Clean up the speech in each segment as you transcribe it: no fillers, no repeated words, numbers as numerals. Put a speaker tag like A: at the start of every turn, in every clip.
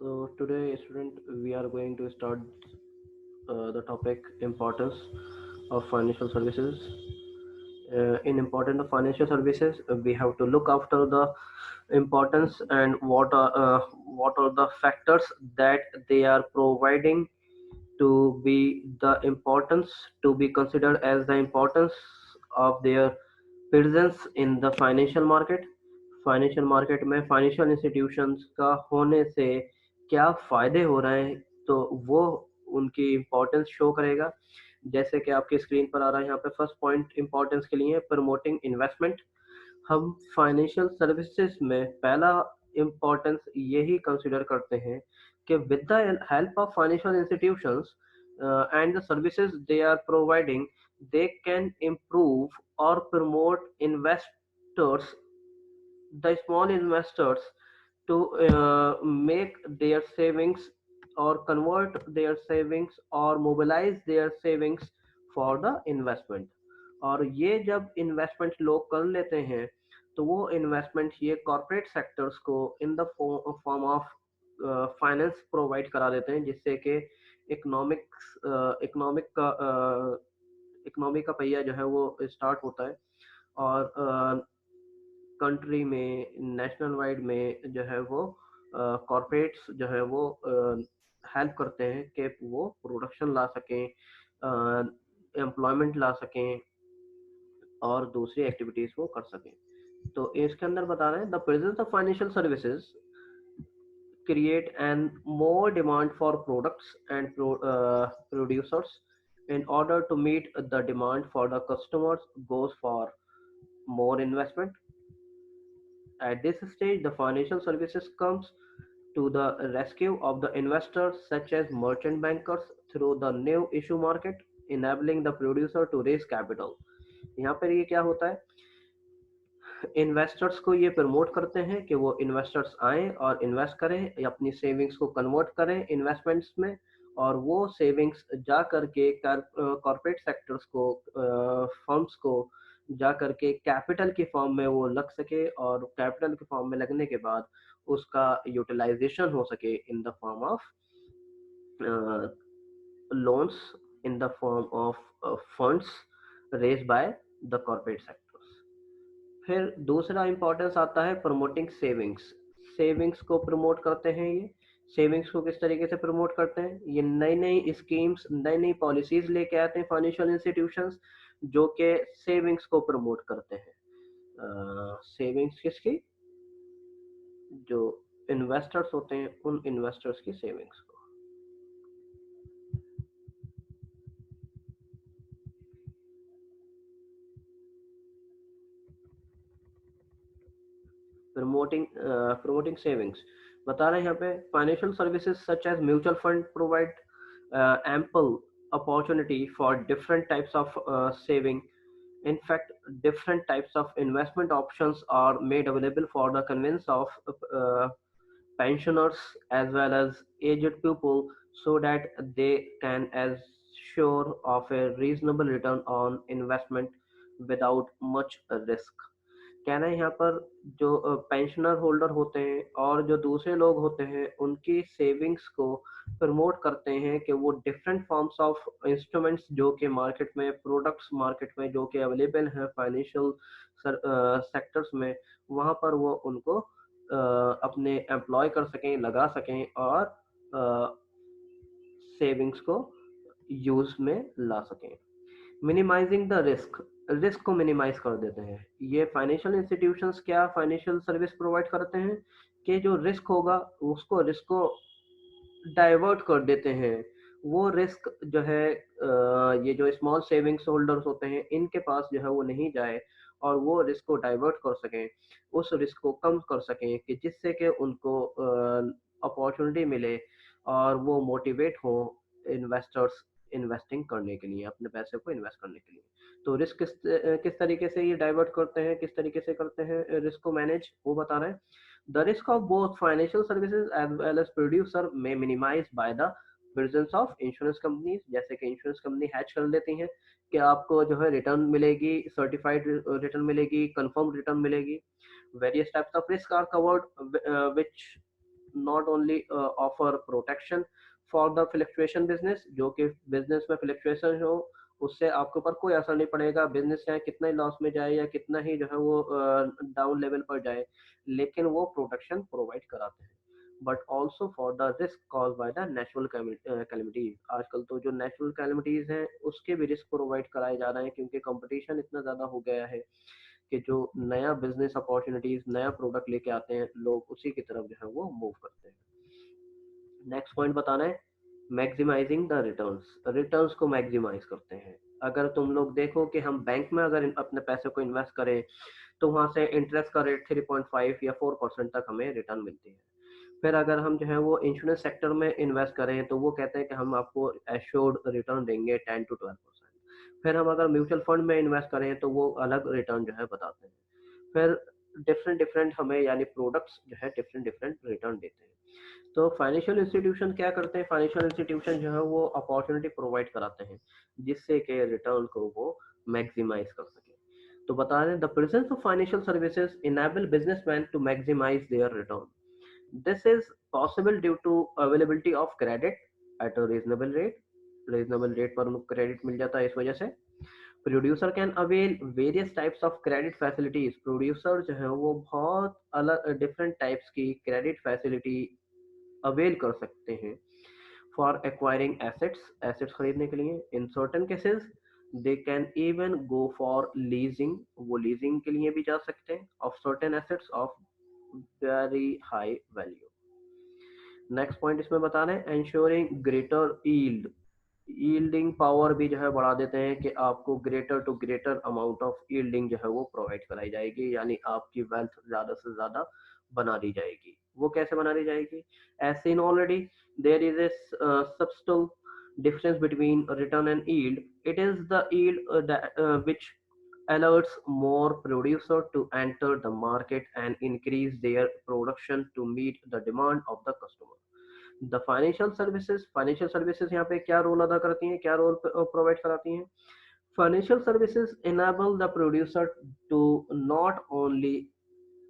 A: So today, student, we are going to start the topic importance of financial services. In important of financial services, we have to look after the importance and what are the factors that they are providing to be the importance to be considered as the importance of their presence in the financial market में financial institutions का होने से क्या फायदे हो रहे हैं, तो वो उनकी इम्पोर्टेंस शो करेगा। जैसे कि आपकी स्क्रीन पर आ रहा है यहाँ पे फर्स्ट पॉइंट इम्पोर्टेंस के लिए प्रमोटिंग इन्वेस्टमेंट। हम फाइनेंशियल सर्विसेज में पहला इम्पोर्टेंस यही कंसिडर करते हैं कि with the help of financial institutions and the services they are providing, they can improve or promote investors, the small investors, to make their savings or convert their savings or mobilize their savings for the investment। और ये जब investment लोग कर लेते हैं तो वो investment ये कॉर्पोरेट सेक्टर्स को in the form of finance provide करा देते हैं, जिससे कि इकोनॉमिक्स इकोनॉमिक का इकोनॉमी का पहिया जो है वो स्टार्ट होता है। और कंट्री में नेशनल वाइड में जो है वो कॉर्पोरेट्स जो है वो हेल्प करते हैं कि वो प्रोडक्शन ला सकें, एम्प्लॉयमेंट ला सकें और दूसरी एक्टिविटीज वो कर सकें। तो इसके अंदर बता रहे हैं the presence of financial services create and more demand for products and producers in order to meet the demand for the customers goes for more investment. At this stage, the financial services comes to the rescue of the investors such as merchant bankers through the new issue market, enabling the producer to raise capital। यहाँ पर ये क्या होता है, investors को ये promote करते हैं कि वो इन्वेस्टर्स आएं और इन्वेस्ट करें, अपनी सेविंग्स को कन्वर्ट करें इन्वेस्टमेंट्स में, और वो सेविंग्स जा करके कॉर्पोरेट सेक्टर्स को फर्म्स को जा करके कैपिटल की फॉर्म में वो लग सके, और कैपिटल की फॉर्म में लगने के बाद उसका यूटिलाइजेशन हो सके in the form of loans, in the form of funds raised by the corporate sectors। फिर दूसरा इंपॉर्टेंस आता है प्रमोटिंग सेविंग्स। सेविंग्स को प्रमोट करते हैं ये। सेविंग्स को किस तरीके से प्रमोट करते हैं, ये नई नई स्कीम्स नई नई पॉलिसीज लेके आते हैं फाइनेंशियल इंस्टीट्यूशंस जो कि सेविंग्स को प्रमोट करते हैं। सेविंग्स किसकी, जो इन्वेस्टर्स होते हैं उन इन्वेस्टर्स की सेविंग्स को। प्रमोटिंग सेविंग्स बता रहे हैं यहाँ पे financial services such as mutual fund provide ample opportunity for different types of saving। In fact, different types of investment options are made available for the convenience of pensioners as well as aged people, so that they can assure of a reasonable return on investment without much risk। कहना है यहाँ पर जो pensioner holder होते हैं और जो दूसरे लोग होते हैं उनकी सेविंग्स को प्रमोट करते हैं कि वो डिफरेंट फॉर्म्स ऑफ इंस्ट्रूमेंट्स जो कि मार्केट में प्रोडक्ट्स मार्केट में जो कि अवेलेबल हैं फाइनेंशियल सेक्टर्स में, वहाँ पर वो उनको अपने एम्प्लॉय कर सकें, लगा सकें और सेविंग्स को यूज में ला सकें। मिनिमाइजिंग द रिस्क, रिस्क को मिनिमाइज कर देते हैं। ये फाइनेंशियल इंस्टीट्यूशंस क्या फाइनेंशियल सर्विस प्रोवाइड करते हैं कि जो रिस्क होगा उसको रिस्क को डाइवर्ट कर देते हैं। वो रिस्क जो है ये जो स्मॉल सेविंग्स होल्डर्स होते हैं इनके पास जो है वो नहीं जाए, और वो रिस्क को डाइवर्ट कर सकें, उस रिस्क को कम कर सकें कि जिससे कि उनको अपॉर्चुनिटी मिले और वो मोटिवेट हो इन्वेस्टर्स इन्वेस्टिंग करने के लिए, अपने पैसे को इन्वेस्ट करने के लिए। तो रिस्क किस तरीके से ये डाइवर्ट करते हैं, किस तरीके से करते हैं रिस्क को मैनेज, वो बता रहे हैं। The risk of both financial services as well as producer में minimise by the presence of insurance companies. जैसे कि इंश्योरेंस कंपनी हैच कर लेती हैं कि आपको जो है रिटर्न मिलेगी, सर्टिफाइड रिटर्न मिलेगी, कंफर्म रिटर्न मिलेगी। Various types of risk are covered which not only offer protection for the fluctuation business, जो कि बिजनेस में फ्लक्चुएशन हो उससे आपके ऊपर कोई असर नहीं पड़ेगा, बिजनेस चाहे कितना ही लॉस में जाए या कितना ही जो है वो डाउन लेवल पर जाए, लेकिन वो प्रोटेक्शन प्रोवाइड कराते हैं। But also for the risk cause by the natural calamities, आजकल तो जो नेचुरल कैलमिटीज हैं उसके भी रिस्क प्रोवाइड कराए जा रहे हैं, क्योंकि कंपटीशन इतना ज़्यादा हो गया है कि जो नया बिजनेस अपॉर्चुनिटीज नया प्रोडक्ट लेके आते हैं लोग उसी की तरफ जो है वो मूव करते हैं। नेक्स्ट पॉइंट बताना है मैक्सिमाइजिंग द रिटर्न्स, रिटर्न्स को मैक्सिमाइज करते हैं। अगर तुम लोग देखो कि हम बैंक में अगर अपने पैसे को इन्वेस्ट करें तो वहां से इंटरेस्ट का रेट 3.5 या 4% तक हमें रिटर्न मिलती है। फिर अगर हम जो है वो इंश्योरेंस सेक्टर में इन्वेस्ट करें तो वो कहते हैं कि हम आपको एश्योर्ड रिटर्न देंगे 10 to 12%। फिर हम अगर म्यूचुअल फंड में इन्वेस्ट करें तो वो अलग रिटर्न जो है बताते हैं। फिर डिफरेंट डिफरेंट हमें यानी प्रोडक्ट्स जो है डिफरेंट डिफरेंट रिटर्न देते हैं। तो फाइनेंशियल इंस्टीट्यूशन क्या करते हैं, फाइनेंशियल इंस्टीट्यूशन जो है वो अपॉर्चुनिटी प्रोवाइड कराते हैं जिससे कि रिटर्न को वो मैक्सिमाइज कर सके। तो बता दें the presence of financial services enable businessman to maximise their return. This is possible due to availability of credit at a reasonable rate, reasonable rate पर उनको क्रेडिट मिल जाता है इस वजह से। Producer can avail various types of credit facilities, producer जो है वो बहुत अलग डिफरेंट टाइप्स की क्रेडिट फैसिलिटी अवेल कर सकते हैं फॉर एक्वायरिंग एसेट्स, एसेट्स खरीदने के लिए। In certain cases they can even go for leasing, वो लीजिंग के लिए भी जा सकते हैं of certain assets of very high value. Next point इसमें बता रहे हैं ensuring greater yield, yielding power भी जो है बढ़ा देते हैं कि आपको greater to greater amount of yielding जो है वो प्रोवाइड कराई जाएगी, यानी आपकी वेल्थ ज्यादा से ज्यादा बना दी जाएगी। वो कैसे बना दी जाएगी, as seen already there is a substantial difference between return and yield. It is the yield which alerts more producer to enter the market and increase their production to meet the demand of the customer. The financial services यहाँ पे क्या role अदा करती हैं, क्या role provide कराती हैं। Financial services enable the producer to not only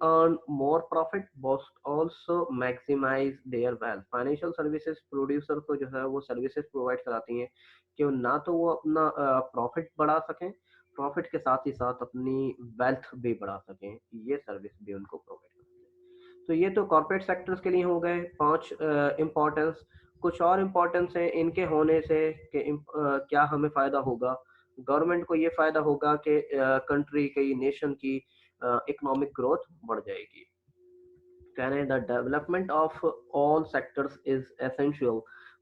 A: earn more profit but also maximize their wealth। Financial services producer को जो है वो सर्विसेज प्रोवाइड कराती हैं कि ना तो वो अपना प्रॉफिट बढ़ा सकें, प्रॉफिट के साथ ही साथ अपनी वेल्थ भी बढ़ा सकें, ये सर्विस भी उनको प्रोवाइड करती है। तो ये तो कॉर्पोरेट सेक्टर्स के लिए हो गए 5 इम्पोर्टेंस। कुछ और इम्पोर्टेंस है इनके होने से कि क्या हमें फायदा होगा। गवर्नमेंट को ये फायदा होगा कि कंट्री की नेशन की इकोनॉमिक ग्रोथ बढ़ जाएगी। कह रहे हैं the development of all sectors is essential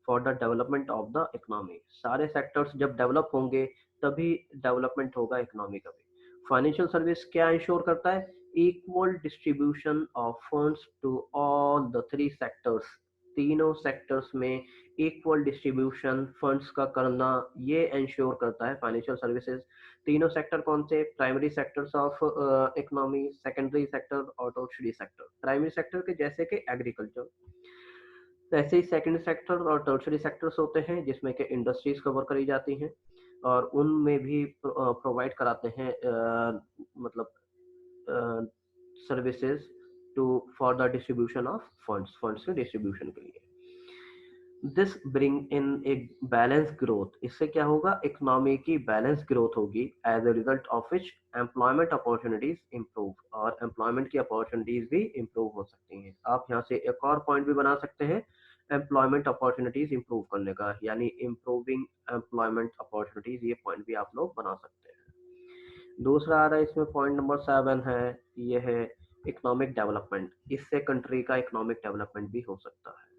A: for the development of the economy. सारे सेक्टर्स जब डेवलप होंगे तभी डेवलपमेंट होगा इकोनॉमी का भी। फाइनेंशियल सर्विस क्या इंश्योर करता है, equal distribution of funds to all the 3 sectors, तीनों सेक्टर्स में इक्वल डिस्ट्रीब्यूशन फंड्स का करना ये इंश्योर करता है फाइनेंशियल सर्विसेज। तीनों सेक्टर कौन से, primary sectors of economy, secondary sector और टर्शियरी सेक्टर। प्राइमरी सेक्टर के जैसे कि एग्रीकल्चर, ऐसे ही सेकेंडरी सेक्टर और टर्शियरी सेक्टर्स होते हैं जिसमें कि इंडस्ट्रीज कवर करी जाती हैं और उनमें भी प्रोवाइड कराते हैं मतलब services to for the distribution of funds, funds के डिस्ट्रीब्यूशन के लिए। दिस ब्रिंग इन एक बैलेंस ग्रोथ, इससे क्या होगा, इकोनॉमी की बैलेंस ग्रोथ होगी as a result of which employment opportunities improve, और एम्प्लॉयमेंट की अपॉर्चुनिटीज भी इंप्रूव हो सकती हैं। आप यहाँ से एक और पॉइंट भी बना सकते हैं एम्प्लॉयमेंट अपॉर्चुनिटीज इंप्रूव करने का, यानी इंप्रूविंग एम्प्लॉयमेंट अपॉर्चुनिटीज, ये पॉइंट भी आप लोग बना सकते हैं। दूसरा आ रहा है इसमें पॉइंट नंबर 7 है, ये है इकोनॉमिक डेवलपमेंट। इससे कंट्री का इकोनॉमिक डेवलपमेंट भी हो सकता है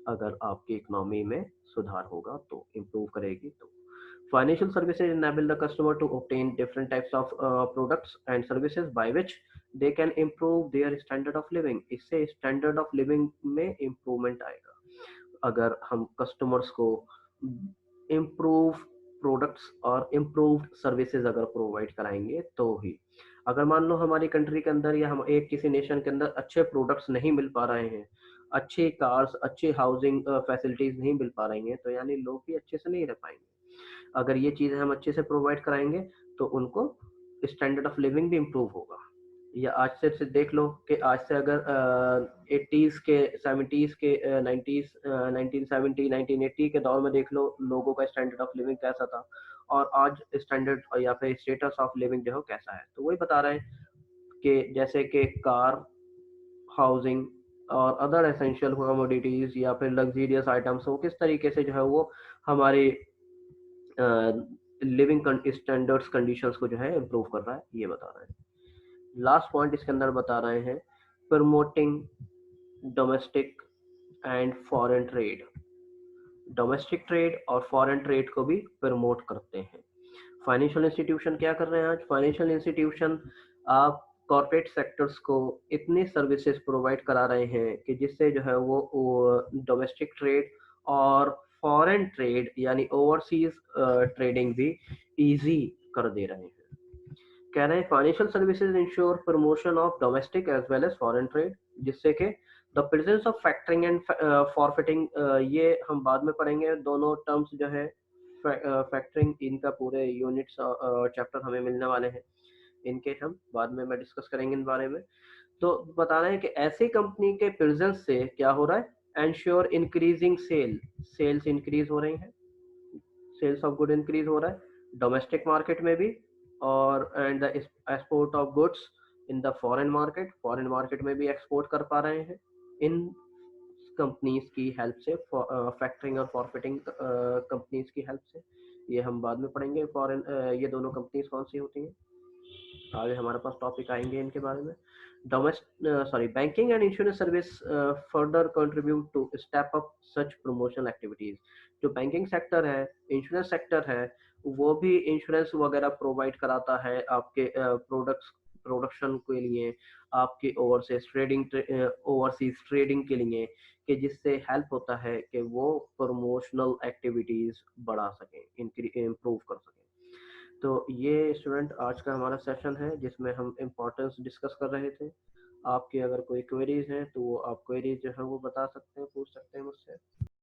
A: अगर आपकी इकोनॉमी में सुधार होगा तो, इम्प्रूव करेगी तो। Financial services enable the customer to obtain different types of products and services by which they can improve their standard of living। इससे स्टैंडर्ड ऑफ लिविंग में इम्प्रूवमेंट आएगा अगर हम कस्टमर्स को इम्प्रूव प्रोडक्ट्स और इम्प्रूव्ड सर्विसेज अगर provide कराएंगे तो ही। अगर मान लो हमारी कंट्री के अंदर या हम एक किसी नेशन के अंदर अच्छे प्रोडक्ट्स नहीं मिल पा रहे हैं, अच्छे कार्स, अच्छे हाउसिंग फैसिलिटीज नहीं मिल पा रही हैं, तो यानी लोग भी अच्छे से नहीं रह पाएंगे। अगर ये चीजें हम अच्छे से प्रोवाइड कराएंगे तो उनको स्टैंडर्ड ऑफ लिविंग भी इम्प्रूव होगा। या आज से देख लो कि आज से अगर 80s के 70s के 90s 1970 1980 के दौर में देख लो लोगों का स्टैंडर्ड ऑफ लिविंग कैसा था, और आज स्टैंडर्ड या फिर स्टेटस ऑफ लिविंग जो है कैसा है। तो वही बता रहे हैं कि जैसे कि कार, हाउसिंग और अदर एसेंशियल कमोडिटीज या फिर लग्जरियस आइटम्स हो, किस तरीके से जो है वो हमारे लिविंग स्टैंडर्ड्स कंडीशंस को जो है इम्प्रूव कर रहा है, ये बता रहे हैं। लास्ट पॉइंट इसके अंदर बता रहे हैं promoting domestic and foreign trade. Domestic trade और फॉरेन ट्रेड को भी प्रमोट करते हैं। फाइनेंशियल इंस्टीट्यूशन क्या कर रहे हैं आज? फाइनेंशियल इंस्टीट्यूशन आप कॉर्पोरेट सेक्टर्स को इतनी सर्विसेज प्रोवाइड करा रहे हैं कि जिससे जो है वो डोमेस्टिक ट्रेड और फॉरेन ट्रेड यानी ओवरसीज ट्रेडिंग भी इजी कर दे रहे हैं। कह रहे हैं financial services insure promotion of domestic as well as foreign trade, जिससे कि the presence of factoring and forfaiting, ये हम बाद में पढ़ेंगे दोनों टर्म्स जो है। फैक्टरिंग इनका पूरे यूनिट्स चैप्टर हमें मिलने वाले हैं, इनके हम बाद में मैं डिस्कस करेंगे इन बारे में। तो बता रहे हैं कि ऐसी कंपनी के प्रेजेंस से क्या हो रहा है, एंश्योर इंक्रीजिंग सेल्स इंक्रीज हो रही हैं, सेल्स ऑफ गुड इंक्रीज हो रहा है डोमेस्टिक मार्केट में भी, और and the export of goods in the foreign market में भी एक्सपोर्ट कर पा रहे हैं इन कंपनीज की हेल्प से, फैक्टरिंग और फॉरफिटिंग कंपनीज की हेल्प से। ये हम बाद में पढ़ेंगे फॉरेन, ये दोनों कंपनीज कौन सी होती हैं, आगे हमारे पास टॉपिक आएंगे इनके बारे में। Banking and insurance service further contribute to step up such promotional activities. जो बैंकिंग सेक्टर है, इंश्योरेंस सेक्टर है, वो भी इंश्योरेंस वगैरह प्रोवाइड कराता है आपके प्रोडक्ट्स प्रोडक्शन के लिए, आपकी ओवरसीज ट्रेडिंग के लिए, कि जिससे हेल्प होता है कि वो प्रमोशनल एक्टिविटीज बढ़ा सकें, इम्प्रूव कर सकें। तो ये स्टूडेंट आज का हमारा सेशन है जिसमें हम इम्पोर्टेंस डिस्कस कर रहे थे। आपकी अगर कोई क्वेरीज हैं तो वो आप क्वेरीज जो है वो बता सकते हैं, पूछ सकते हैं मुझसे।